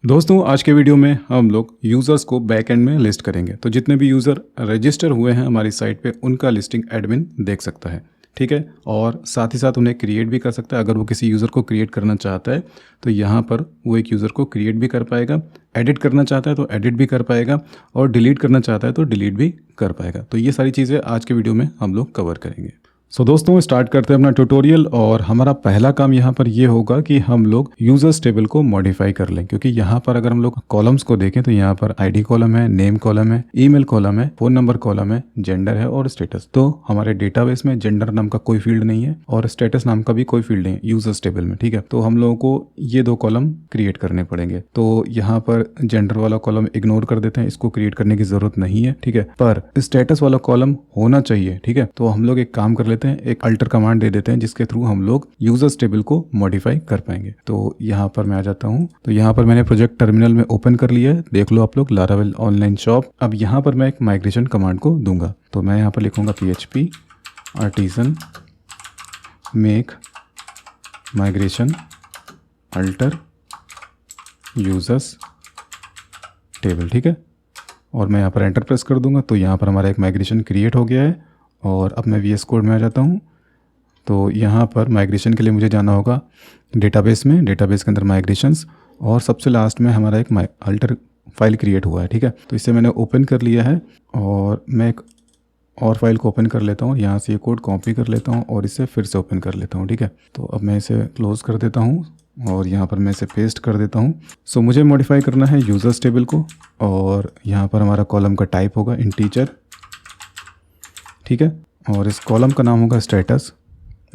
दोस्तों आज के वीडियो में हम लोग यूज़र्स को बैक एंड में लिस्ट करेंगे। तो जितने भी यूज़र रजिस्टर हुए हैं हमारी साइट पे उनका लिस्टिंग एडमिन देख सकता है, ठीक है। और साथ ही साथ उन्हें क्रिएट भी कर सकता है। अगर वो किसी यूज़र को क्रिएट करना चाहता है तो यहाँ पर वो एक यूज़र को क्रिएट भी कर पाएगा, एडिट करना चाहता है तो एडिट भी कर पाएगा और डिलीट करना चाहता है तो डिलीट भी कर पाएगा। तो ये सारी चीज़ें आज के वीडियो में हम लोग कवर करेंगे। दोस्तों स्टार्ट करते हैं अपना ट्यूटोरियल। और हमारा पहला काम यहाँ पर ये होगा कि हम लोग यूजर्स टेबल को मॉडिफाई कर लें, क्योंकि यहाँ पर अगर हम लोग कॉलम्स को देखें तो यहाँ पर आईडी कॉलम है, नेम कॉलम है, ईमेल कॉलम है, फोन नंबर कॉलम है, जेंडर है और स्टेटस। तो हमारे डेटाबेस में जेंडर नाम का कोई फील्ड नहीं है और स्टेटस नाम का भी कोई फील्ड नहीं है यूजर्स टेबल में, ठीक है। तो हम लोगों को ये दो कॉलम क्रिएट करने पड़ेंगे। तो यहाँ पर जेंडर वाला कॉलम इग्नोर कर देते हैं, इसको क्रिएट करने की जरूरत नहीं है, ठीक है। पर स्टेटस वाला कॉलम होना चाहिए, ठीक है। तो हम लोग एक काम कर लेते हैं, एक अल्टर कमांड दे देते हैं जिसके थ्रू हम लोग यूजर्स टेबल को मॉडिफाई कर पाएंगे। तो यहाँ पर मैं आ जाता हूँ। तो यहाँ पर मैंने प्रोजेक्ट टर्मिनल में ओपन कर लिया है, देख लो आप लोग, लारावेल ऑनलाइन शॉप। अब यहाँ पर मैं एक माइग्रेशन कमांड को दूंगा। तो मैं यहाँ पर लिखूंगा PHP artisan make migration alter users table, ठीक है। और मैं यहाँ पर एंटर प्रेस कर दूंगा। तो यहाँ पर हमारा एक माइग्रेशन क्रिएट हो गया है। और अब मैं VS कोड में आ जाता हूँ। तो यहाँ पर माइग्रेशन के लिए मुझे जाना होगा डेटाबेस में, डेटाबेस के अंदर माइग्रेशंस, और सबसे लास्ट में हमारा एक अल्टर फाइल क्रिएट हुआ है, ठीक है। तो इसे मैंने ओपन कर लिया है और मैं एक और फाइल को ओपन कर लेता हूँ। यहाँ से ये कोड कॉपी कर लेता हूँ और इसे फिर से ओपन कर लेता हूँ, ठीक है। तो अब मैं इसे क्लोज कर देता हूँ और यहाँ पर मैं इसे पेस्ट कर देता हूँ। सो मुझे मॉडिफाई करना है यूजर्स टेबल को। और यहाँ पर हमारा कॉलम का टाइप होगा इंटीजर, ठीक है। और इस कॉलम का नाम होगा स्टेटस।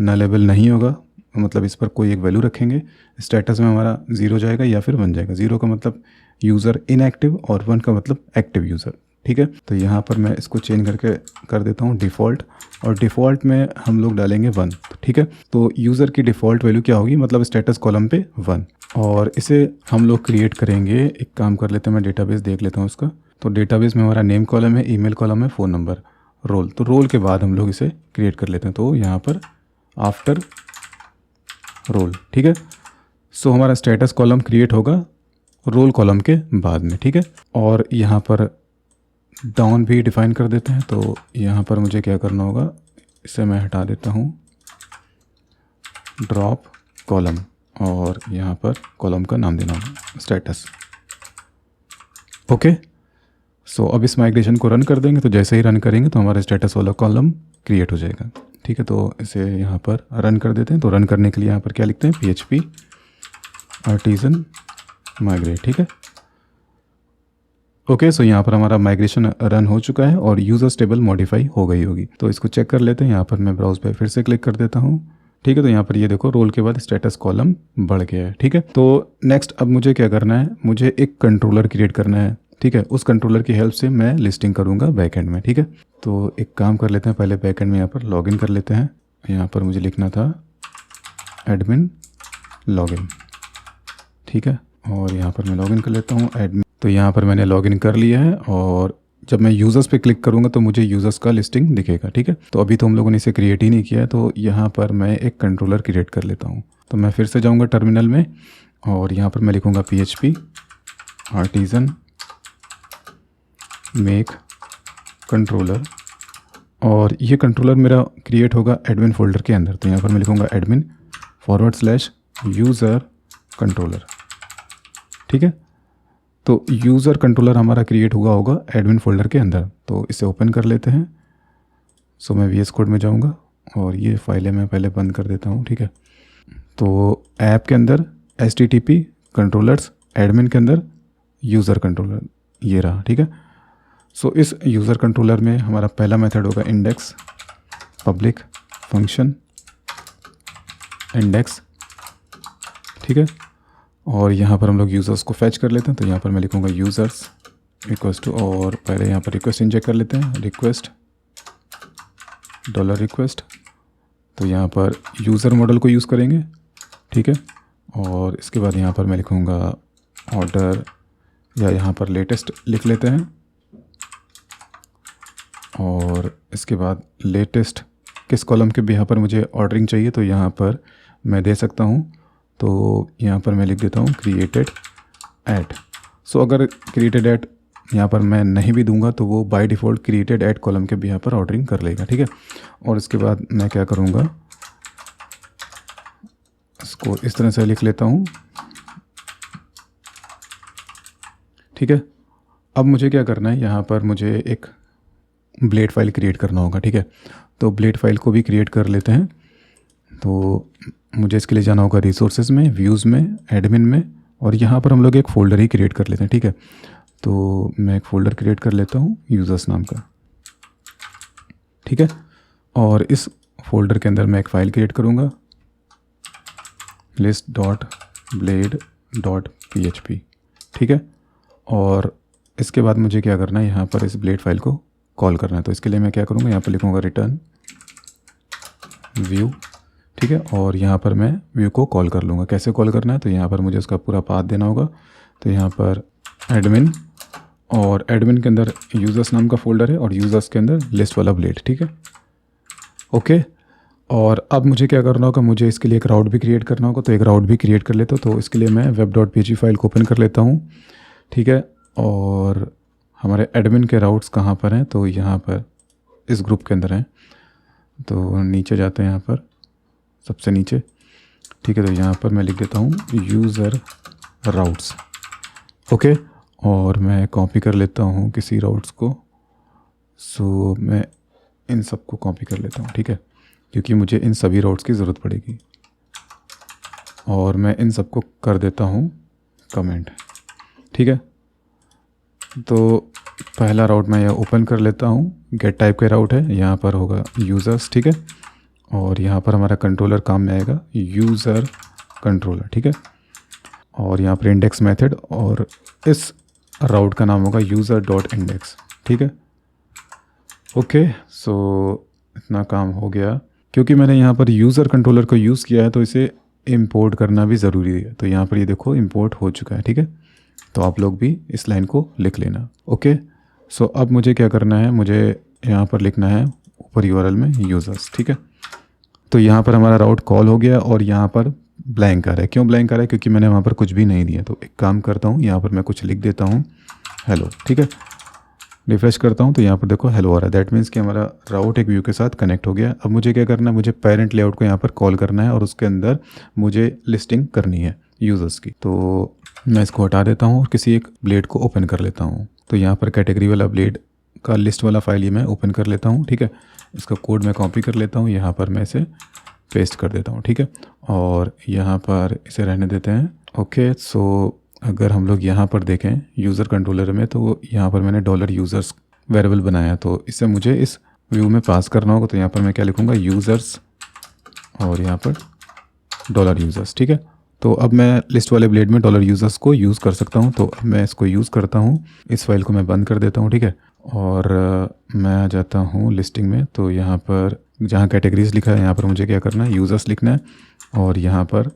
नलेबल नहीं होगा, मतलब इस पर कोई एक वैल्यू रखेंगे। स्टेटस में हमारा 0 जाएगा या फिर 1 जाएगा। 0 का मतलब यूज़र इनएक्टिव और 1 का मतलब एक्टिव यूज़र, ठीक है। तो यहाँ पर मैं इसको चेंज करके कर देता हूँ डिफ़ॉल्ट, और डिफ़ॉल्ट में हम लोग डालेंगे 1, ठीक है। तो यूज़र की डिफ़ॉल्ट वैल्यू क्या होगी, मतलब स्टेटस कॉलम पे 1। और इसे हम लोग क्रिएट करेंगे। एक काम कर लेते हैं, मैं डेटाबेस देख लेता हूँ इसका। तो डेटाबेस में हमारा नेम कॉलम है, ईमेल कॉलम है, फ़ोन नंबर, रोल। तो रोल के बाद हम लोग इसे क्रिएट कर लेते हैं। तो यहाँ पर आफ्टर रोल, ठीक है। सो हमारा स्टेटस कॉलम क्रिएट होगा रोल कॉलम के बाद में, ठीक है। और यहाँ पर डाउन भी डिफाइन कर देते हैं। तो यहाँ पर मुझे क्या करना होगा, इसे मैं हटा देता हूँ, ड्रॉप कॉलम, और यहाँ पर कॉलम का नाम देना होगा स्टेटस, ओके। सो अब इस माइग्रेशन को रन कर देंगे। तो जैसे ही रन करेंगे तो हमारा स्टेटस वाला कॉलम क्रिएट हो जाएगा, ठीक है। तो इसे यहाँ पर रन कर देते हैं। तो रन करने के लिए यहाँ पर क्या लिखते हैं, PHP आर्टिजन माइग्रेट, ठीक है, ओके। सो यहाँ पर हमारा माइग्रेशन रन हो चुका है और यूजर्स टेबल मॉडिफाई हो गई होगी। तो इसको चेक कर लेते हैं। यहाँ पर मैं ब्राउज पे फिर से क्लिक कर देता हूँ, ठीक है। तो यहाँ पर ये देखो, रोल के बाद स्टेटस कॉलम बढ़ गया है, ठीक है। तो नेक्स्ट अब मुझे क्या करना है, मुझे एक कंट्रोलर क्रिएट करना है, ठीक है। उस कंट्रोलर की हेल्प से मैं लिस्टिंग करूँगा बैकएंड में, ठीक है। तो एक काम कर लेते हैं, पहले बैकएंड में यहाँ पर लॉगिन कर लेते हैं। यहाँ पर मुझे लिखना था एडमिन लॉगिन, ठीक है। और यहाँ पर मैं लॉगिन कर लेता हूँ एडमिन। तो यहाँ पर मैंने लॉगिन कर लिया है और जब मैं यूज़र्स पे क्लिक करूँगा तो मुझे यूज़र्स का लिस्टिंग दिखेगा, ठीक है। तो अभी तो हम लोगों ने इसे क्रिएट ही नहीं किया है। तो यहाँ पर मैं एक कंट्रोलर क्रिएट कर लेता हूँ। तो मैं फिर से जाऊँगा टर्मिनल में और यहाँ पर मैं लिखूँगा PHP आर्टिजन मेक कंट्रोलर, और ये कंट्रोलर मेरा क्रिएट होगा एडमिन फोल्डर के अंदर। तो यहाँ पर मैं लिखूँगा एडमिन /यूज़र कंट्रोलर, ठीक है। तो यूज़र कंट्रोलर हमारा क्रिएट हुआ होगा एडमिन फोल्डर के अंदर। तो इसे ओपन कर लेते हैं। सो मैं VS कोड में जाऊँगा और ये फाइलें मैं पहले बंद कर देता हूँ, ठीक है। तो ऐप के अंदर HTTP कंट्रोलर्स, एडमिन के अंदर यूज़र कंट्रोलर, ये रहा, ठीक है। सो इस यूज़र कंट्रोलर में हमारा पहला मेथड होगा इंडेक्स पब्लिक फंक्शन इंडेक्स, ठीक है। और यहाँ पर हम लोग यूज़र्स को फैच कर लेते हैं। तो यहाँ पर मैं लिखूँगा यूज़र्स इक्वल्स टू, और पहले यहाँ पर रिक्वेस्ट इंजेक्ट कर लेते हैं, रिक्वेस्ट $रिक्वेस्ट। तो यहाँ पर यूज़र मॉडल को यूज़ करेंगे, ठीक है। और इसके बाद यहाँ पर मैं लिखूँगा ऑर्डर, या यहाँ पर लेटेस्ट लिख लेते हैं। और इसके बाद लेटेस्ट किस कॉलम के भी यहाँ पर मुझे ऑर्डरिंग चाहिए तो यहाँ पर मैं दे सकता हूँ। तो यहाँ पर मैं लिख देता हूँ क्रिएटेड एट। सो अगर क्रिएटेड एट यहाँ पर मैं नहीं भी दूंगा तो वो by default created at column के भी यहाँ पर ऑर्डरिंग कर लेगा, ठीक है। और इसके बाद मैं क्या करूँगा, इसको इस तरह से लिख लेता हूँ, ठीक है। अब मुझे क्या करना है, यहाँ पर मुझे एक ब्लेड फाइल क्रिएट करना होगा, ठीक है। तो ब्लेड फाइल को भी क्रिएट कर लेते हैं। तो मुझे इसके लिए जाना होगा रिसोर्सेज में, व्यूज़ में, एडमिन में, और यहाँ पर हम लोग एक फ़ोल्डर ही क्रिएट कर लेते हैं, ठीक है। तो मैं एक फ़ोल्डर क्रिएट कर लेता हूँ यूज़र्स नाम का, ठीक है। और इस फोल्डर के अंदर मैं एक फ़ाइल क्रिएट करूँगा, list.blade.php, ठीक है। और इसके बाद मुझे क्या करना है, यहाँ पर इस ब्लेड फाइल को कॉल करना है। तो इसके लिए मैं क्या करूँगा, यहाँ पर लिखूँगा रिटर्न व्यू, ठीक है। और यहाँ पर मैं व्यू को कॉल कर लूँगा। कैसे कॉल करना है, तो यहाँ पर मुझे उसका पूरा पाथ देना होगा। तो यहाँ पर एडमिन, और एडमिन के अंदर यूज़र्स नाम का फ़ोल्डर है, और यूज़र्स के अंदर लिस्ट वाला ब्लेड, ठीक है, ओके। और अब मुझे क्या करना होगा, मुझे इसके लिए एक राउट भी क्रिएट करना होगा। तो एक राउट भी क्रिएट कर लेता हूँ। तो इसके लिए मैं web.php फाइल को ओपन कर लेता हूँ, ठीक है। और हमारे एडमिन के राउट्स कहाँ पर हैं, तो यहाँ पर इस ग्रुप के अंदर हैं। तो नीचे जाते हैं, यहाँ पर सबसे नीचे, ठीक है। तो यहाँ पर मैं लिख देता हूँ यूज़र राउट्स, ओके। और मैं कॉपी कर लेता हूँ किसी राउट्स को। सो मैं इन सब को कॉपी कर लेता हूँ, ठीक है, क्योंकि मुझे इन सभी राउट्स की ज़रूरत पड़ेगी। और मैं इन सबको कर देता हूँ कमेंट, ठीक है। तो पहला राउट मैं यह ओपन कर लेता हूँ, गेट टाइप का राउट है, यहाँ पर होगा यूज़र्स, ठीक है। और यहाँ पर हमारा कंट्रोलर काम में आएगा, यूज़र कंट्रोलर, ठीक है। और यहाँ पर इंडेक्स मेथड, और इस राउट का नाम होगा यूज़र.इंडेक्स, ठीक है, ओके। सो इतना काम हो गया। क्योंकि मैंने यहाँ पर यूज़र कंट्रोलर को यूज़ किया है तो इसे इंपोर्ट करना भी ज़रूरी है। तो यहाँ पर ये देखो इंपोर्ट हो चुका है, ठीक है। तो आप लोग भी इस लाइन को लिख लेना, ओके। सो अब मुझे क्या करना है, मुझे यहाँ पर लिखना है ऊपर यूआरएल में यूज़र्स, ठीक है। तो यहाँ पर हमारा राउट कॉल हो गया, और यहाँ पर ब्लैंक आ रहा है। क्यों ब्लैंक आ रहा है, क्योंकि मैंने वहाँ पर कुछ भी नहीं दिया। तो एक काम करता हूँ, यहाँ पर मैं कुछ लिख देता हूँ, हेलो, ठीक है। रिफ्रेश करता हूँ तो यहाँ पर देखो हेलो आ रहा है। दैट मीन्स कि हमारा राउट एक व्यू के साथ कनेक्ट हो गया। अब मुझे क्या करना है, मुझे पेरेंट लेआउट को यहाँ पर कॉल करना है, और उसके अंदर मुझे लिस्टिंग करनी है यूज़र्स की। तो मैं इसको हटा देता हूँ और किसी एक ब्लेड को ओपन कर लेता हूँ। तो यहाँ पर कैटेगरी वाला ब्लेड का लिस्ट वाला फाइल ये मैं ओपन कर लेता हूँ, ठीक है। इसका कोड मैं कॉपी कर लेता हूँ, यहाँ पर मैं इसे पेस्ट कर देता हूँ, ठीक है। और यहाँ पर इसे रहने देते हैं, ओके। सो अगर हम लोग यहाँ पर देखें यूज़र कंट्रोलर में, तो यहाँ पर मैंने $यूज़र्स वेरिएबल बनाया। तो इसे मुझे इस व्यू में पास करना होगा। तो यहाँ पर मैं क्या लिखूँगा, यूज़र्स, और यहाँ पर $यूज़र्स, ठीक है। तो अब मैं लिस्ट वाले ब्लेड में $यूज़र्स को यूज़ कर सकता हूँ। तो अब मैं इसको यूज़ करता हूँ, इस फाइल को मैं बंद कर देता हूँ, ठीक है। और मैं आ जाता हूँ लिस्टिंग में। तो यहाँ पर जहाँ कैटेगरीज लिखा है, यहाँ पर मुझे क्या करना है, यूज़र्स लिखना है, और यहाँ पर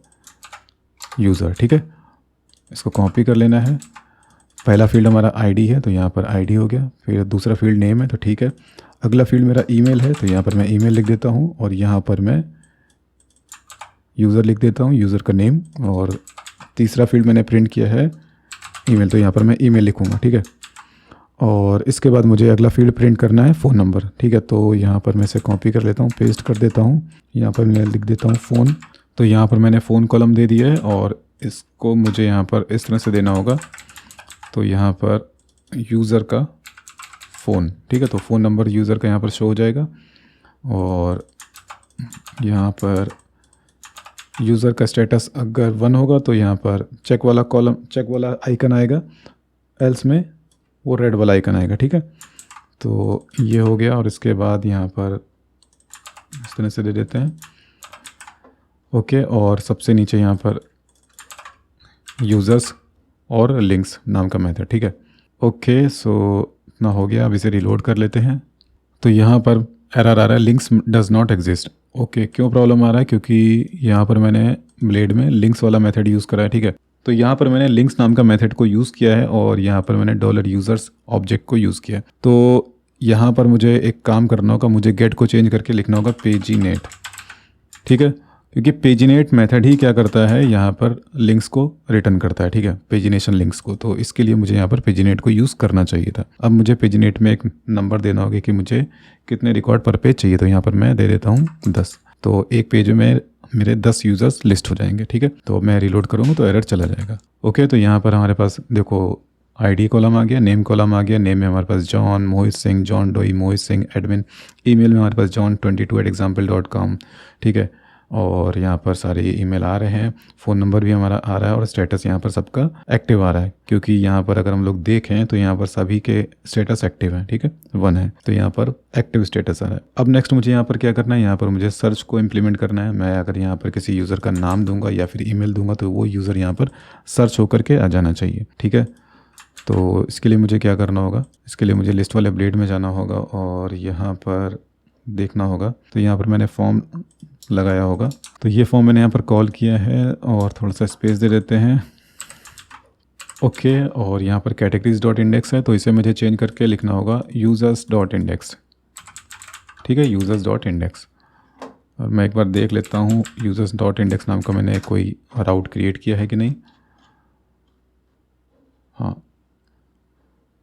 यूज़र, ठीक है। इसको कॉपी कर लेना है। पहला फील्ड हमारा आईडी है, तो यहाँ पर आईडी हो गया। फिर दूसरा फील्ड नेम है, तो ठीक है। अगला फील्ड मेरा ईमेल है, तो यहाँ पर मैं ईमेल लिख देता हूँ, और यहाँ पर मैं यूज़र लिख देता हूँ, यूज़र का नेम। और तीसरा फील्ड मैंने प्रिंट किया है ईमेल, तो यहाँ पर मैं ईमेल लिखूँगा, ठीक है। और इसके बाद मुझे अगला फील्ड प्रिंट करना है फ़ोन नंबर, ठीक है। तो यहाँ पर मैं इसे कॉपी कर लेता हूँ, पेस्ट कर देता हूँ। यहाँ पर मैं लिख देता हूँ फ़ोन। तो यहाँ पर मैंने फ़ोन कॉलम दे दिया है, और इसको मुझे यहाँ पर इस तरह से देना होगा। तो यहाँ पर यूज़र का फ़ोन, ठीक है। तो फ़ोन नंबर यूज़र का यहाँ पर शो हो जाएगा, और यहाँ पर यूज़र का स्टेटस अगर 1 होगा तो यहाँ पर चेक वाला कॉलम, चेक वाला आइकन आएगा, एल्स में वो रेड वाला आइकन आएगा, ठीक है। तो ये हो गया। और इसके बाद यहाँ पर इस तरह से दे देते हैं, ओके। और सबसे नीचे यहाँ पर यूज़र्स और लिंक्स नाम का मेथड, ठीक है, ओके। सो इतना हो गया। अब इसे रिलोड कर लेते हैं। तो यहाँ पर एरर आ रहा है, links does not exist, okay. क्यों प्रॉब्लम आ रहा है, क्योंकि यहाँ पर मैंने ब्लेड में लिंक्स वाला मेथड यूज़ करा है, ठीक है। तो यहाँ पर मैंने लिंक्स नाम का मेथड को यूज़ किया है, और यहाँ पर मैंने $यूज़र्स ऑब्जेक्ट को यूज़ किया है। तो यहाँ पर मुझे एक काम करना होगा, मुझे गेट को चेंज करके लिखना होगा पेजीनेट, ठीक है। क्योंकि पेजिनेट मेथड ही क्या करता है, यहाँ पर लिंक्स को रिटर्न करता है, ठीक है, पेजिनेशन लिंक्स को। तो इसके लिए मुझे यहाँ पर पेजिनेट को यूज़ करना चाहिए था। अब मुझे पेजिनेट में एक नंबर देना होगा कि मुझे कितने रिकॉर्ड पर पेज चाहिए। तो यहाँ पर मैं दे देता हूँ 10। तो एक पेज में मेरे 10 यूज़र्स लिस्ट हो जाएंगे, ठीक है। तो मैं रीलोड करूँगा तो एरर चला जाएगा। ओके, तो यहाँ पर हमारे पास देखो आईडी कॉलम आ गया, नेम कॉलम आ गया। नेम में हमारे पास जॉन, मोहित सिंह, जॉन डोई, मोहित सिंह एडमिन। ईमेल में हमारे पास john22@example.com, ठीक है। और यहाँ पर सारे ईमेल आ रहे हैं, फ़ोन नंबर भी हमारा आ रहा है और स्टेटस यहाँ पर सबका एक्टिव आ रहा है, क्योंकि यहाँ पर अगर हम लोग देखें तो यहाँ पर सभी के स्टेटस एक्टिव हैं, ठीक है, 1 है। तो यहाँ पर एक्टिव स्टेटस आ रहा है। अब नेक्स्ट मुझे यहाँ पर क्या करना है, यहाँ पर मुझे सर्च को इम्प्लीमेंट करना है। मैं अगर यहाँ पर किसी यूज़र का नाम दूंगा या फिर ईमेल दूंगा तो वो यूज़र यहाँ पर सर्च होकर के आ जाना चाहिए, ठीक है। तो इसके लिए मुझे क्या करना होगा, इसके लिए मुझे लिस्ट वाले ब्लेड में जाना होगा और यहाँ पर देखना होगा। तो यहाँ पर मैंने फॉर्म लगाया होगा, तो ये फॉर्म मैंने यहाँ पर कॉल किया है और थोड़ा सा स्पेस दे देते हैं। ओके, और यहाँ पर कैटेगरीज डॉट इंडेक्स है, तो इसे मुझे चेंज करके लिखना होगा यूज़र्स डॉट इंडेक्स, ठीक है, यूज़र्स डॉट इंडेक्स। और मैं एक बार देख लेता हूँ यूज़र्स डॉट इंडेक्स नाम का मैंने कोई राउट क्रिएट किया है कि नहीं। हाँ,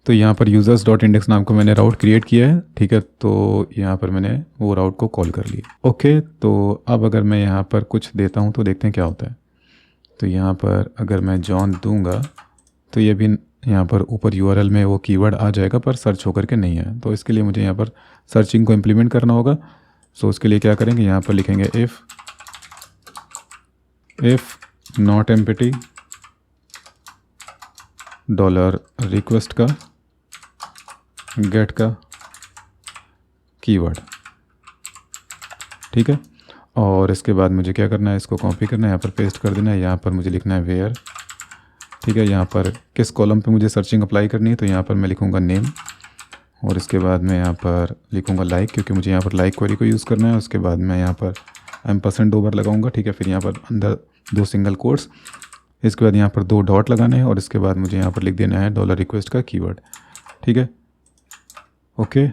तो यहाँ पर यूज़र्स डॉट इंडेक्स नाम का मैंने राउट क्रिएट किया है, ठीक है। तो यहाँ पर मैंने वो राउट को कॉल कर लिया। ओके, तो अब अगर मैं यहाँ पर कुछ देता हूँ तो देखते हैं क्या होता है। तो यहाँ पर अगर मैं जॉन दूंगा तो ये भी यहाँ पर ऊपर यूआरएल में वो कीवर्ड आ जाएगा, पर सर्च होकर के नहीं है। तो इसके लिए मुझे यहाँ पर सर्चिंग को इम्प्लीमेंट करना होगा। सो उसके लिए क्या करेंगे, यहाँ पर लिखेंगे इफ़ नॉट एम्प्टी $request का गेट का कीवर्ड, ठीक है। और इसके बाद मुझे क्या करना है, इसको कॉपी करना है, यहाँ पर पेस्ट कर देना है। यहाँ पर मुझे लिखना है वेयर, ठीक है। यहाँ पर किस कॉलम पे मुझे सर्चिंग अप्लाई करनी है, तो यहाँ पर मैं लिखूँगा नेम और इसके बाद मैं यहाँ पर लिखूँगा लाइक, क्योंकि मुझे यहाँ पर लाइक क्वेरी को यूज़ करना है। उसके बाद मैं यहाँ पर %, 2 बार लगाऊँगा, ठीक है। फिर यहाँ पर अंदर 2 सिंगल कोट्स, इसके बाद यहाँ पर 2 डॉट लगाने हैं और इसके बाद मुझे यहाँ पर लिख देना है $request का कीवर्ड, ठीक है। ओके,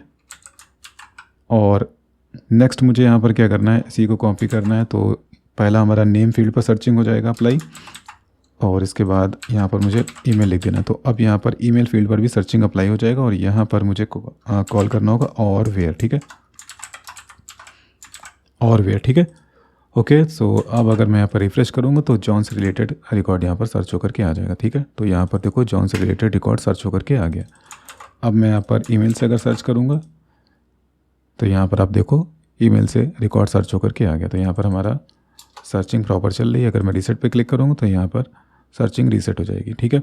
और नेक्स्ट मुझे यहाँ पर क्या करना है, इसी को कॉपी करना है। तो पहला हमारा नेम फील्ड पर सर्चिंग हो जाएगा अप्लाई, और इसके बाद यहाँ पर मुझे ईमेल लिख देना है। तो अब यहाँ पर ईमेल फील्ड पर भी सर्चिंग अप्लाई हो जाएगा और यहाँ पर मुझे कॉल करना होगा और वेयर, ठीक है, और वेयर, ठीक है। ओके, सो अब अगर मैं यहाँ पर रिफ्रेश करूँगा तो जॉन से रिलेटेड रिकॉर्ड यहाँ पर सर्च होकर के आ जाएगा, ठीक है। तो यहाँ पर देखो जॉन से रिलेटेड रिकॉर्ड सर्च होकर के आ गया। अब मैं यहाँ पर ईमेल से अगर सर्च करूँगा तो यहाँ पर आप देखो ईमेल से रिकॉर्ड सर्च होकर के आ गया। तो यहाँ पर हमारा सर्चिंग प्रॉपर चल रही है। अगर मैं रीसेट पे क्लिक करूँगा तो यहाँ पर सर्चिंग रीसेट हो जाएगी, ठीक है।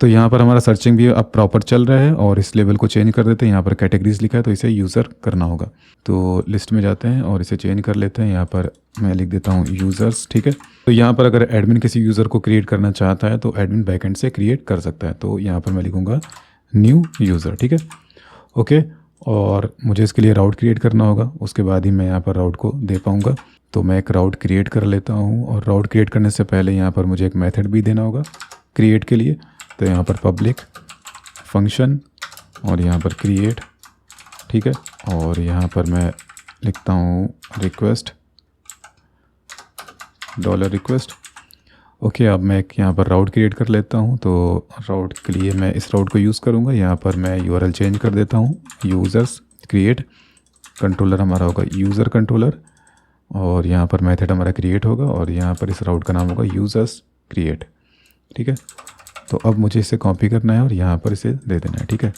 तो यहाँ पर हमारा सर्चिंग भी अब प्रॉपर चल रहा है और इस लेवल को चेंज कर देते हैं। यहाँ पर कैटेगरीज लिखा है तो इसे यूज़र करना होगा। तो लिस्ट में जाते हैं और इसे चेंज कर लेते हैं। यहाँ पर मैं लिख देता हूँ यूज़र्स, ठीक है। तो यहाँ पर अगर एडमिन किसी यूज़र को क्रिएट करना चाहता है तो एडमिन बैकएंड से क्रिएट कर सकता है। तो यहाँ पर मैं लिखूँगा न्यू यूज़र, ठीक है। ओके, और मुझे इसके लिए राउट क्रिएट करना होगा, उसके बाद ही मैं यहाँ पर राउट को दे पाऊँगा। तो मैं एक राउट क्रिएट कर लेता हूँ और राउट क्रिएट करने से पहले यहाँ पर मुझे एक मेथड भी देना होगा क्रिएट के लिए। तो यहाँ पर पब्लिक फंक्शन और यहाँ पर क्रिएट, ठीक है। और यहाँ पर मैं लिखता हूँ रिक्वेस्ट $request। ओके, अब मैं एक यहाँ पर राउट क्रिएट कर लेता हूँ। तो राउट के लिए मैं इस राउट को यूज़ करूँगा। यहाँ पर मैं यूआरएल चेंज कर देता हूँ, यूज़र्स क्रिएट, कंट्रोलर हमारा होगा यूज़र कंट्रोलर, और यहाँ पर मेथड हमारा क्रिएट होगा और यहाँ पर इस राउट का नाम होगा यूज़र्स क्रिएट, ठीक है। तो अब मुझे इसे कॉपी करना है और यहाँ पर इसे दे देना है, ठीक है।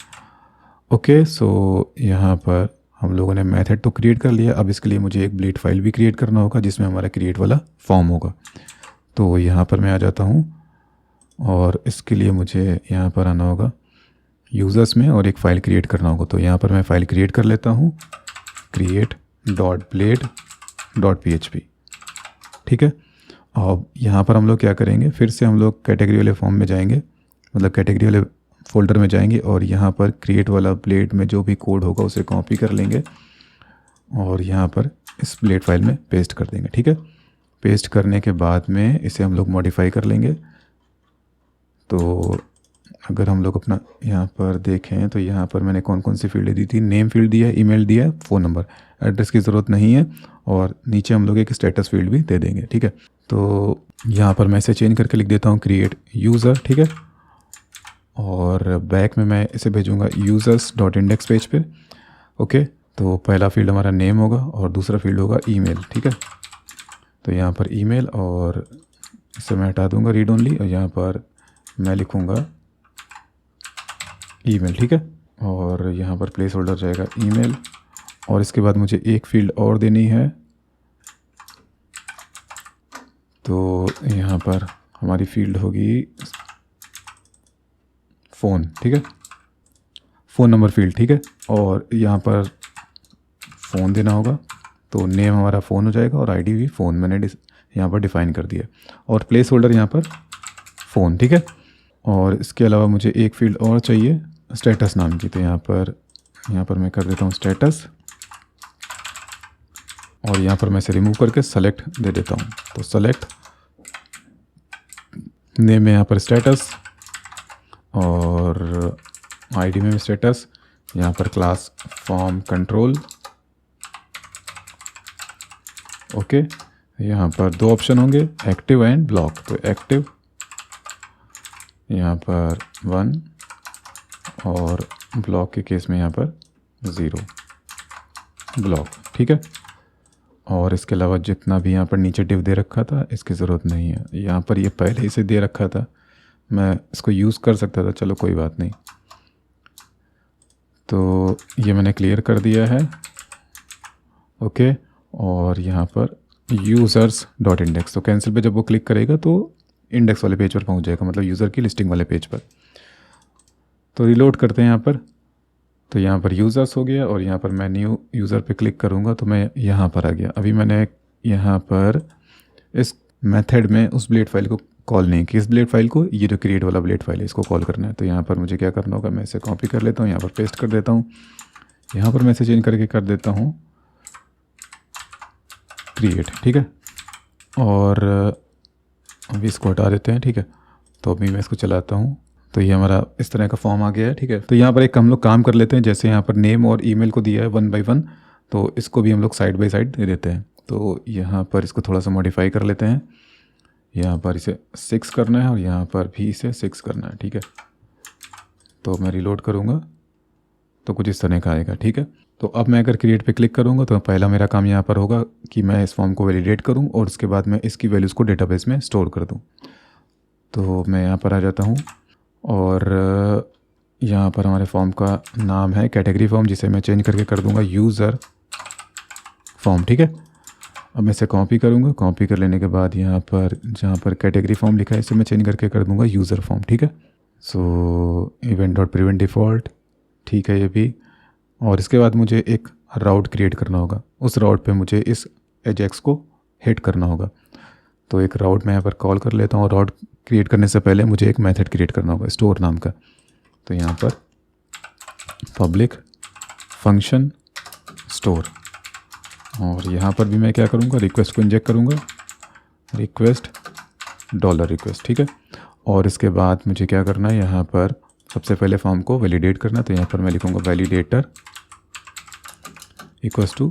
ओके, सो यहाँ पर हम लोगों ने मेथड तो क्रिएट कर लिया। अब इसके लिए मुझे एक ब्लेड फाइल भी क्रिएट करना होगा जिसमें हमारा क्रिएट वाला फॉर्म होगा। तो यहाँ पर मैं आ जाता हूँ और इसके लिए मुझे यहाँ पर आना होगा यूज़र्स में और एक फ़ाइल क्रिएट करना होगा। तो यहाँ पर मैं फ़ाइल क्रिएट कर लेता हूँ create.blade.php, ठीक है। अब यहाँ पर हम लोग क्या करेंगे, फिर से हम लोग कैटेगरी वाले फॉर्म में जाएंगे, मतलब कैटेगरी वाले फोल्डर में जाएंगे और यहाँ पर क्रिएट वाला ब्लेड में जो भी कोड होगा उसे कॉपी कर लेंगे और यहाँ पर इस ब्लेड फाइल में पेस्ट कर देंगे, ठीक है। पेस्ट करने के बाद में इसे हम लोग मॉडिफाई कर लेंगे। तो अगर हम लोग अपना यहाँ पर देखें तो यहाँ पर मैंने कौन कौन सी फील्ड दी थी, नेम फील्ड दिया है, ईमेल दिया है, फ़ोन नंबर, एड्रेस की ज़रूरत नहीं है, और नीचे हम लोग एक स्टेटस फील्ड भी दे देंगे। ठीक है, तो यहाँ पर मैं इसे चेंज करके लिख देता हूँ क्रिएट यूज़र। ठीक है, और बैक में मैं इसे भेजूँगा users.index पेज पे। ओके, तो पहला फील्ड हमारा नेम होगा और दूसरा फील्ड होगा ईमेल। ठीक है, तो यहाँ पर ईमेल, और इसे मैं हटा दूँगा रीड ओनली, और यहाँ पर मैं लिखूँगा ईमेल। ठीक है, और यहाँ पर प्लेस होल्डर जाएगा ईमेल, और इसके बाद मुझे एक फील्ड और देनी है, तो यहाँ पर हमारी फील्ड होगी फ़ोन। ठीक है, फ़ोन नंबर फील्ड। ठीक है, और यहाँ पर फ़ोन देना होगा, तो नेम हमारा फ़ोन हो जाएगा और आईडी भी फ़ोन मैंने यहाँ पर डिफ़ाइन कर दिया, और प्लेस होल्डर यहाँ पर फ़ोन। ठीक है, और इसके अलावा मुझे एक फील्ड और चाहिए स्टेटस नाम की, तो यहाँ पर मैं कर देता हूँ स्टेटस, और यहाँ पर मैं इसे रिमूव करके सेलेक्ट दे देता हूँ। तो सेलेक्ट नेम में यहाँ पर स्टेटस, और आईडी में स्टेटस, यहाँ पर क्लास फॉर्म कंट्रोल। ओके, यहाँ पर दो ऑप्शन होंगे, एक्टिव एंड ब्लॉक। तो एक्टिव यहाँ पर 1, और ब्लॉक के केस में यहाँ पर 0 ब्लॉक। ठीक है, और इसके अलावा जितना भी यहाँ पर नीचे डिव दे रखा था इसकी ज़रूरत नहीं है, यहाँ पर ये पहले ही से दे रखा था, मैं इसको यूज़ कर सकता था, चलो कोई बात नहीं। तो ये मैंने क्लियर कर दिया है। ओके, और यहाँ पर users.index, तो कैंसिल पे जब वो क्लिक करेगा तो इंडेक्स वाले पेज पर पहुँच जाएगा, मतलब यूज़र की लिस्टिंग वाले पेज पर। तो रिलोड करते हैं यहाँ पर, तो यहाँ पर यूज़र्स हो गया, और यहाँ पर मैं न्यू यूज़र पे क्लिक करूँगा तो मैं यहाँ पर आ गया। अभी मैंने यहाँ पर इस मेथड में उस ब्लेड फाइल को कॉल नहीं किया, इस ब्लेड फाइल को, ये जो क्रिएट वाला ब्लेड फाइल है इसको कॉल करना है। तो यहाँ पर मुझे क्या करना होगा, मैं इसे कॉपी कर लेता हूँ, यहाँ पर पेस्ट कर देता हूँ, यहाँ पर मैं इसे चेंज करके कर देता हूँ क्रिएट। ठीक है, और अभी इसको हटा देते हैं। ठीक है, तो अभी मैं इसको चलाता हूँ, तो ये हमारा इस तरह का फॉर्म आ गया है। ठीक है, तो यहाँ पर एक हम लोग काम कर लेते हैं, जैसे यहाँ पर नेम और ईमेल को दिया है 1 बाय 1, तो इसको भी हम लोग साइड बाय साइड दे देते हैं। तो यहाँ पर इसको थोड़ा सा मॉडिफाई कर लेते हैं, यहाँ पर इसे 6 करना है और यहाँ पर भी इसे 6 करना है। ठीक है, तो मैं रिलोड करूँगा तो कुछ इस तरह का आएगा। ठीक है, तो अब मैं अगर क्रिएट पे क्लिक करूँगा तो पहला मेरा काम यहाँ पर होगा कि मैं इस फॉर्म को वैलिडेट करूँ, और उसके बाद मैं इसकी वैल्यूज़ को डेटाबेस में स्टोर कर दूँ। तो मैं यहाँ पर आ जाता हूँ, और यहाँ पर हमारे फॉर्म का नाम है कैटेगरी फॉर्म, जिसे मैं चेंज करके कर दूँगा यूज़र फॉर्म। ठीक है, अब मैं इसे कॉपी करूँगा, कॉपी कर लेने के बाद यहाँ पर जहाँ पर कैटेगरी फॉर्म लिखा है इसे मैं चेंज करके कर दूँगा यूज़र फॉर्म। ठीक है, सो event.prevent डिफ़ॉल्ट। ठीक है, ये भी, और इसके बाद मुझे एक राउट क्रिएट करना होगा, उस राउट पे मुझे इस एजेक्स को हिट करना होगा। तो एक राउट मैं यहाँ पर कॉल कर लेता हूँ, और राउट क्रिएट करने से पहले मुझे एक मेथड क्रिएट करना होगा स्टोर नाम का। तो यहाँ पर पब्लिक फंक्शन स्टोर, और यहाँ पर भी मैं क्या करूँगा, रिक्वेस्ट को इंजेक्ट करूँगा, रिक्वेस्ट $request। ठीक है, और इसके बाद मुझे क्या करना है, यहाँ पर सबसे पहले फॉर्म को वैलिडेट करना। तो यहाँ पर मैं लिखूँगा वैलिडेटर इक्वल्स टू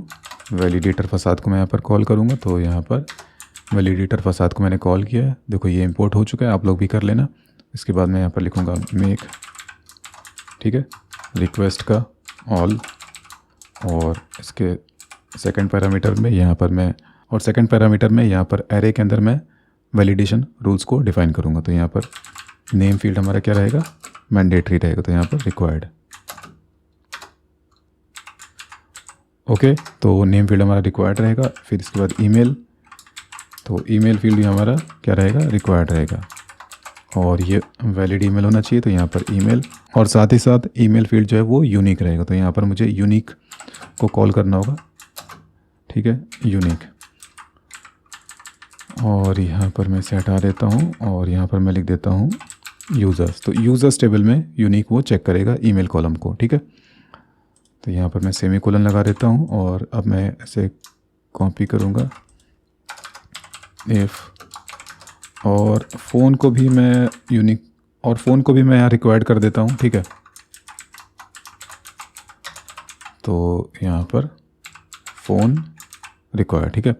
वैलिडेटर फसाद को मैं यहाँ पर कॉल करूँगा। तो यहाँ पर वैलिडेटर फसाद को मैंने कॉल किया है, देखो ये इंपोर्ट हो चुका है, आप लोग भी कर लेना। इसके बाद मैं यहाँ पर लिखूँगा मेक, ठीक है, रिक्वेस्ट का ऑल, और इसके सेकंड पैरामीटर में यहाँ पर मैं, और सेकंड पैरामीटर में यहाँ पर एरे के अंदर मैं वैलिडेशन रूल्स को डिफाइन करूँगा। तो यहाँ पर नेम फील्ड हमारा क्या रहेगा, मैंडेटरी रहेगा, तो यहाँ पर रिक्वायर्ड। ओके, तो नेम फील्ड हमारा रिक्वायर्ड रहेगा। फिर इसके बाद ईमेल, तो ईमेल फील्ड भी हमारा क्या रहेगा, रिक्वायर्ड रहेगा, और ये वैलिड ईमेल होना चाहिए। तो यहाँ पर ईमेल, और साथ ही साथ ईमेल फील्ड जो है वो यूनिक रहेगा। तो यहाँ पर मुझे यूनिक को कॉल करना होगा, ठीक है, यूनिक, और यहाँ पर मैं इसे हटा देता हूँ, और यहाँ पर मैं लिख देता हूँ यूज़र्स। तो यूज़र्स टेबल में यूनिक वो चेक करेगा ईमेल कॉलम को, ठीक है। तो यहाँ पर मैं सेमीकोलन लगा देता हूँ, और अब मैं इसे कॉपी करूँगा इफ़, और फ़ोन को भी मैं यूनिक और फ़ोन को भी मैं यहाँ रिक्वायर्ड कर देता हूँ, ठीक है। तो यहाँ पर फ़ोन रिक्वायर्ड, ठीक है।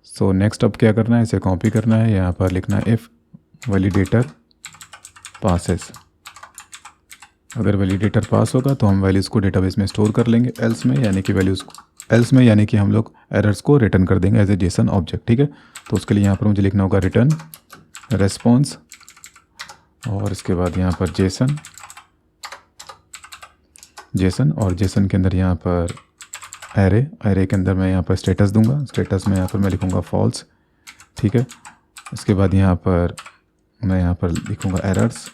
सो नेक्स्ट अब क्या करना है, इसे कॉपी करना है, यहाँ पर लिखना है इफ़ वैलिडेटर पासेस। अगर वैलिडेटर पास होगा तो हम वैल्यूज़ को डेटाबेस में स्टोर कर लेंगे, एल्स में यानी कि हम लोग एरर्स को रिटर्न कर देंगे एज ए जेसन ऑब्जेक्ट, ठीक है। तो उसके लिए यहाँ पर मुझे लिखना होगा रिटर्न रेस्पॉन्स, और इसके बाद यहाँ पर जेसन और जेसन के अंदर यहाँ पर एरे के अंदर मैं यहाँ पर स्टेटस दूंगा। स्टेटस में यहाँ पर मैं लिखूँगा फॉल्स, ठीक है। इसके बाद यहाँ पर मैं यहाँ पर लिखूँगा एरर्स,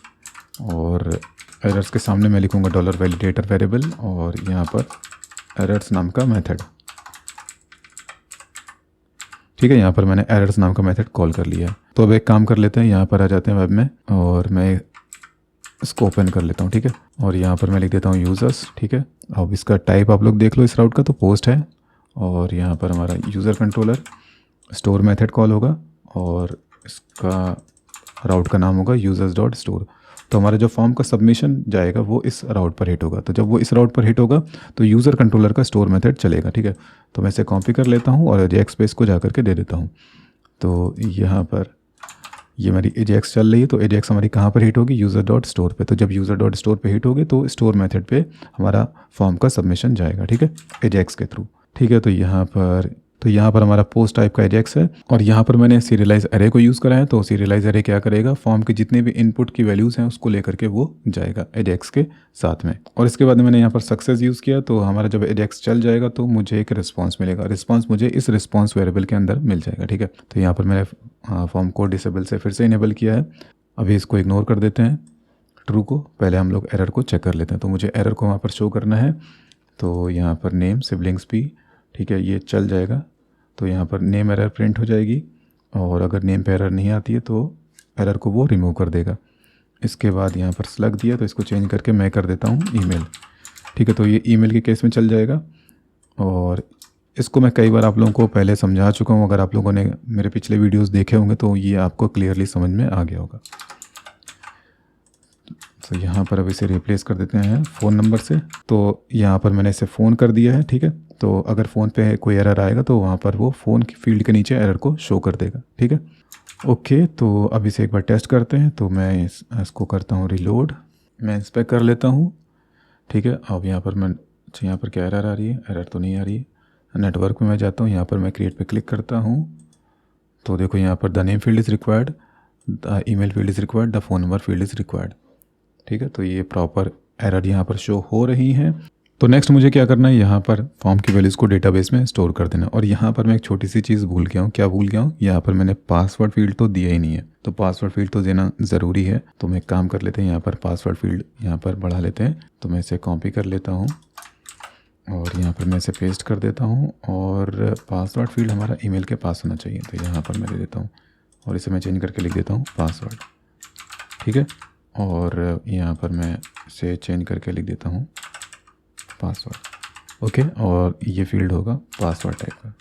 और एरर्स के सामने मैं लिखूँगा डॉलर वैलिडेटर वेरिएबल, और यहाँ पर एरर्स नाम का मेथड, ठीक है। यहाँ पर मैंने एरर्स नाम का मेथड कॉल कर लिया है। तो अब एक काम कर लेते हैं, यहाँ पर आ जाते हैं वेब में, और मैं इसको ओपन कर लेता हूँ, ठीक है। और यहाँ पर मैं लिख देता हूँ यूज़र्स, ठीक है। अब इसका टाइप आप लोग देख लो, इस राउट का तो पोस्ट है, और यहाँ पर हमारा user controller store method call होगा, और इसका राउट का नाम होगा यूज़र्स डॉट स्टोर। तो हमारा जो फॉर्म का सबमिशन जाएगा वो इस राउट पर हिट होगा। तो जब वो इस राउट पर हिट होगा तो यूज़र कंट्रोलर का स्टोर मेथड चलेगा, ठीक है। तो मैं इसे कॉपी कर लेता हूँ और एजेक्स पे इसको जा करके दे देता हूँ। तो यहाँ पर ये हमारी एजेक्स चल रही है, तो एजेक्स हमारी कहाँ पर हिट होगी, यूज़र डॉट स्टोर पे। तो जब यूज़र डॉट स्टोर पे हिट होगी तो स्टोर मेथड पे हमारा फॉर्म का सबमिशन जाएगा, ठीक है, एजेक्स के थ्रू, ठीक है। तो यहाँ पर हमारा पोस्ट टाइप का एजेक्स है, और यहाँ पर मैंने सीरियलाइज एरे को यूज़ करा है। तो सीरियलाइज एरे क्या करेगा, फॉर्म के जितने भी इनपुट की वैल्यूज़ हैं उसको लेकर के वो जाएगा एजेक्स के साथ में। और इसके बाद मैंने यहाँ पर सक्सेस यूज़ किया, तो हमारा जब एजेक्स चल जाएगा तो मुझे एक रिस्पॉन्स मिलेगा। रिस्पॉन्स मुझे इस रिस्पॉन्स वेरिएबल के अंदर मिल जाएगा, ठीक है। तो यहाँ पर मैंने फॉर्म को डिसेबल से फिर से इनेबल किया है। अभी इसको इग्नोर कर देते हैं ट्रू को, पहले हम लोग एरर को चेक कर लेते हैं। तो मुझे एरर को वहाँ पर शो करना है, तो यहाँ पर नेम सिबलिंग्स भी, ठीक है, ये चल जाएगा। तो यहाँ पर नेम एरर प्रिंट हो जाएगी, और अगर नेम पे एरर नहीं आती है तो एरर को वो रिमूव कर देगा। इसके बाद यहाँ पर स्लग दिया, तो इसको चेंज करके मैं कर देता हूँ ईमेल, ठीक है। तो ये ईमेल के केस में चल जाएगा, और इसको मैं कई बार आप लोगों को पहले समझा चुका हूँ। अगर आप लोगों ने मेरे पिछले वीडियोज़ देखे होंगे तो ये आपको क्लियरली समझ में आ गया होगा। तो यहाँ पर अब इसे रिप्लेस कर देते हैं फ़ोन नंबर से। तो यहाँ पर मैंने इसे फ़ोन कर दिया है, ठीक है। तो अगर फ़ोन पे कोई एरर आएगा तो वहाँ पर वो फ़ोन की फील्ड के नीचे एरर को शो कर देगा, ठीक है। ओके, तो अब इसे एक बार टेस्ट करते हैं। तो मैं इसको करता हूँ रिलोड, मैं इंस्पेक्ट कर लेता हूँ, ठीक है। अब यहाँ पर यहाँ पर क्या एरर आ रही है, एरर तो नहीं आ रही है। नेटवर्क में मैं जाता हूँ, यहाँ पर मैं क्रिएट पे क्लिक करता हूँ। तो देखो यहाँ पर the name field is required, the email field is required, the phone number field is required, ठीक है। तो ये प्रॉपर एरर यहाँ पर शो हो रही हैं। तो नेक्स्ट मुझे क्या करना है, यहाँ पर फॉर्म की वैल्यूज़ को डेटाबेस में स्टोर कर देना। और यहाँ पर मैं एक छोटी सी चीज़ भूल गया हूँ। क्या भूल गया हूँ, यहाँ पर मैंने पासवर्ड फील्ड तो दिया ही नहीं है। तो पासवर्ड फील्ड तो देना ज़रूरी है। तो मैं एक काम कर लेते हैं, यहाँ पर पासवर्ड फील्ड यहाँ पर बढ़ा लेते हैं। तो मैं इसे कॉपी कर लेता हूँ और यहाँ पर मैं इसे पेस्ट कर देता हूँ, और पासवर्ड फील्ड हमारा ईमेल के पास होना चाहिए। तो यहाँ पर मैं दे देता हूँ, और इसे मैं चेंज करके लिख देता हूँ पासवर्ड, ठीक है। और यहाँ पर मैं इसे चेंज करके लिख देता हूँ पासवर्ड, ओके। और ये फील्ड होगा पासवर्ड टाइप का,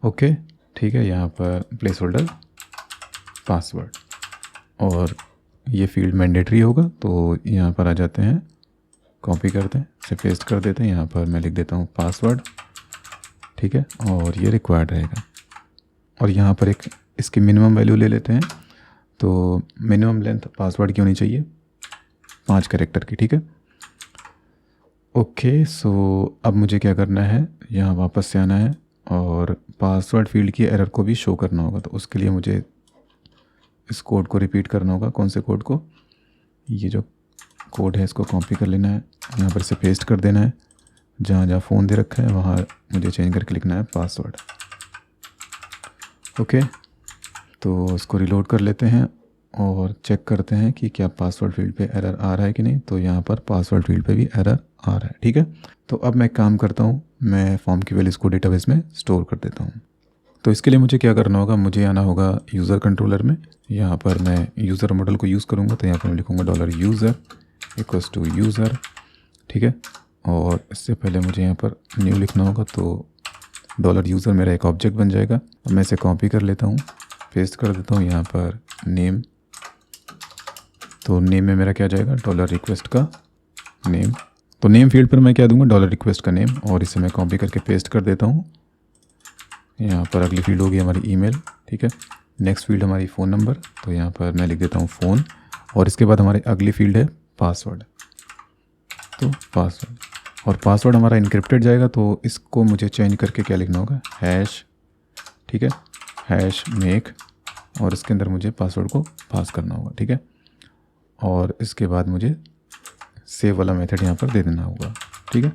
ओके, ठीक है। यहाँ पर प्लेस होल्डर पासवर्ड, और ये फील्ड मैंडेटरी होगा। तो यहाँ पर आ जाते हैं, कॉपी करते हैं, इसे पेस्ट कर देते हैं। यहाँ पर मैं लिख देता हूँ पासवर्ड, ठीक है, और ये रिक्वायर्ड रहेगा। और यहाँ पर एक इसकी मिनिमम वैल्यू ले लेते हैं। तो मिनिमम लेंथ पासवर्ड की होनी चाहिए 5 कैरेक्टर की, ठीक है। ओके, सो अब मुझे क्या करना है, यहाँ वापस से आना है और पासवर्ड फील्ड की एरर को भी शो करना होगा। तो उसके लिए मुझे इस कोड को रिपीट करना होगा। कौन से कोड को, ये जो कोड है इसको कॉपी कर लेना है, यहाँ पर से पेस्ट कर देना है। जहाँ जहाँ फ़ोन दे रखा है वहाँ मुझे चेंज करके लिखना है पासवर्ड, ओके। तो इसको रिलोड कर लेते हैं और चेक करते हैं कि क्या पासवर्ड फील्ड पे एरर आ रहा है कि नहीं। तो यहाँ पर पासवर्ड फील्ड पे भी एरर आ रहा है, ठीक है। तो अब मैं काम करता हूँ, मैं फॉर्म की वैल्यूज़ को डेटाबेस में स्टोर कर देता हूँ। तो इसके लिए मुझे क्या करना होगा, मुझे आना होगा यूज़र कंट्रोलर में। यहाँ पर मैं यूज़र मॉडल को यूज़ करूँगा। तो यहाँ पर मैं लिखूँगा $user = यूज़र, ठीक है। और इससे पहले मुझे यहाँ पर न्यू लिखना होगा। तो $user मेरा एक ऑब्जेक्ट बन जाएगा। मैं इसे कॉपी कर लेता हूँ, पेस्ट कर देता हूँ यहाँ पर नेम तो नेम में मेरा क्या जाएगा, डॉलर रिक्वेस्ट का नेम। तो नेम फील्ड पर मैं क्या दूंगा, डॉलर रिक्वेस्ट का नेम, और इसे मैं कॉपी करके पेस्ट कर देता हूँ। यहाँ पर अगली फील्ड होगी हमारी ईमेल, ठीक है। नेक्स्ट फील्ड हमारी फ़ोन नंबर, तो यहाँ पर मैं लिख देता हूँ फ़ोन, और इसके बाद हमारी अगली फील्ड है पासवर्ड। तो पासवर्ड, और पासवर्ड हमारा इनक्रिप्टेड जाएगा, तो इसको मुझे चेंज करके क्या लिखना होगा, हैश, ठीक है, हैश मेक, और इसके अंदर मुझे पासवर्ड को पास करना होगा, ठीक है। और इसके बाद मुझे सेव वाला मेथड यहाँ पर दे देना होगा, ठीक है,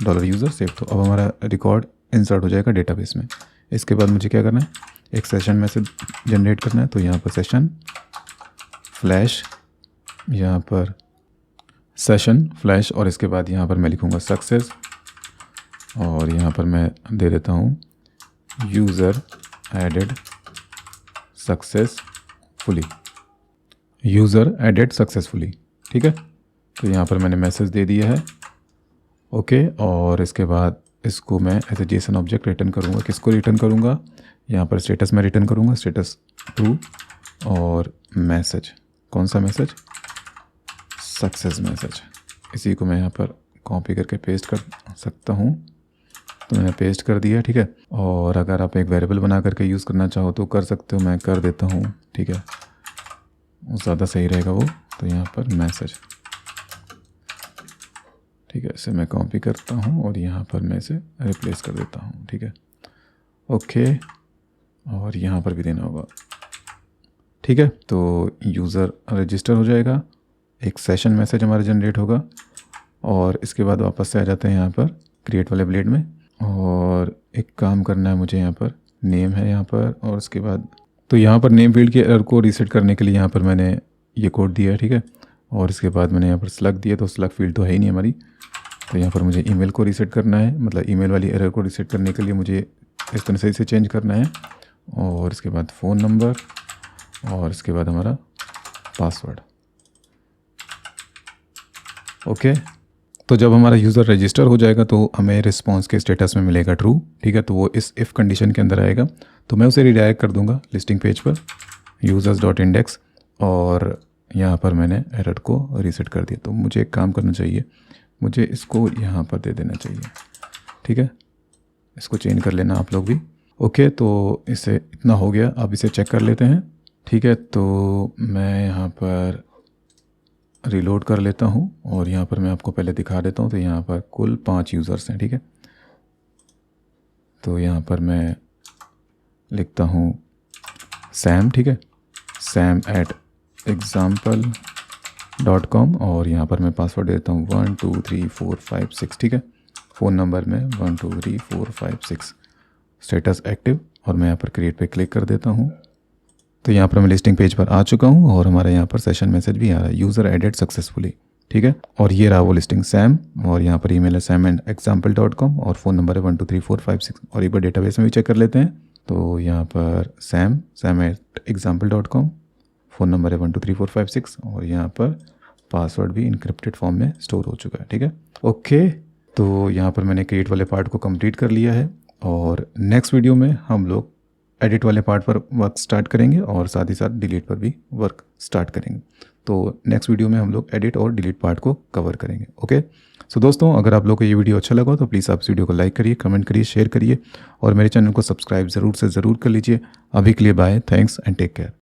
डॉलर यूज़र सेव। तो अब हमारा रिकॉर्ड इंसर्ट हो जाएगा डेटाबेस में। इसके बाद मुझे क्या करना है, एक सेशन मैसेज जनरेट करना है। तो यहाँ पर सेशन फ्लैश, यहाँ पर सेशन फ्लैश, और इसके बाद यहाँ पर मैं लिखूँगा सक्सेस, और यहाँ पर मैं दे देता हूँ user added successfully, user added successfully, ठीक है। तो यहाँ पर मैंने मैसेज दे दिया है, ओके। और इसके बाद इसको मैं as a JSON object return करूँगा। किसको रिटर्न करूँगा, यहाँ पर स्टेटस में रिटर्न करूँगा, स्टेटस 2, और मैसेज, कौन सा मैसेज, सक्सेस मैसेज। इसी को मैं यहाँ पर कॉपी करके पेस्ट कर सकता हूँ, तो मैंने पेस्ट कर दिया, ठीक है। और अगर आप एक वेरिएबल बना करके यूज़ करना चाहो तो कर सकते हो, मैं कर देता हूँ, ठीक है, ज़्यादा सही रहेगा वो। तो यहाँ पर मैसेज, ठीक है, इसे मैं कॉपी करता हूँ और यहाँ पर मैं इसे रिप्लेस कर देता हूँ, ठीक है, ओके। और यहाँ पर भी देना होगा, ठीक है। तो यूज़र रजिस्टर हो जाएगा, एक सेशन मैसेज हमारा जनरेट होगा, और इसके बाद वापस से आ जाते हैं यहाँ पर क्रिएट वाले ब्लेड में। और एक काम करना है मुझे, यहाँ पर नेम है यहाँ पर, और उसके बाद तो यहाँ पर नेम फील्ड के एरर को रीसेट करने के लिए यहाँ पर मैंने ये कोड दिया है, ठीक है। और इसके बाद मैंने यहाँ पर स्लग दिया, तो स्लग फील्ड तो है ही नहीं हमारी। तो यहाँ पर मुझे ईमेल को रीसेट करना है, मतलब ईमेल वाली एरर को रीसेट करने के लिए मुझे इस तरह से इसे चेंज करना है। और इसके बाद फ़ोन नंबर, और इसके बाद हमारा पासवर्ड, ओके। तो जब हमारा यूज़र रजिस्टर हो जाएगा तो हमें रिस्पांस के स्टेटस में मिलेगा ट्रू, ठीक है। तो वो इस इफ़ कंडीशन के अंदर आएगा, तो मैं उसे रिडायरेक्ट कर दूंगा लिस्टिंग पेज पर users.index, और यहाँ पर मैंने एरर को रीसेट कर दिया। तो मुझे एक काम करना चाहिए, मुझे इसको यहाँ पर दे देना चाहिए, ठीक है। इसको चेंज कर लेना आप लोग भी, ओके। तो इसे इतना हो गया, अब इसे चेक कर लेते हैं, ठीक है। तो मैं यहाँ पर रिलोड कर लेता हूँ, और यहाँ पर मैं आपको पहले दिखा देता हूँ। तो यहाँ पर कुल 5 यूज़र्स हैं, ठीक है। तो यहाँ पर मैं लिखता हूँ सैम, ठीक है, sam@example.com, और यहाँ पर मैं पासवर्ड देता हूँ 1 2 3 4 5 6, ठीक है। फ़ोन नंबर में 1 2 3 4 5 6, स्टेटस एक्टिव, और मैं यहाँ पर क्रिएट पे क्लिक कर देता हूँ। तो यहाँ पर मैं लिस्टिंग पेज पर आ चुका हूँ, और हमारे यहाँ पर सेशन मैसेज भी आ रहा है, यूज़र एडेड सक्सेसफुली, ठीक है। और ये रहा वो लिस्टिंग सैम, और यहाँ पर ईमेल है sam@example.com, और फ़ोन नंबर है 1 2 3 4 5 6। और एक बार डेटाबेस में भी चेक कर लेते हैं। तो यहाँ पर sam@example.com, फ़ोन नंबर है 1 2 3 4 5 6, और यहाँ पर पासवर्ड भी इनक्रिप्टेड फॉर्म में स्टोर हो चुका है, ठीक है, ओके। तो यहाँ पर मैंने क्रिएट वाले पार्ट को कंप्लीट कर लिया है, और नेक्स्ट वीडियो में हम लोग एडिट वाले पार्ट पर वर्क स्टार्ट करेंगे, और साथ ही साथ डिलीट पर भी वर्क स्टार्ट करेंगे। तो नेक्स्ट वीडियो में हम लोग एडिट और डिलीट पार्ट को कवर करेंगे, ओके। सो दोस्तों, अगर आप लोग को ये वीडियो अच्छा लगा तो प्लीज़ आप इस वीडियो को लाइक करिए, कमेंट करिए, शेयर करिए, और मेरे चैनल को सब्सक्राइब ज़रूर से ज़रूर कर लीजिए। अभी के लिए bye, thanks and take care.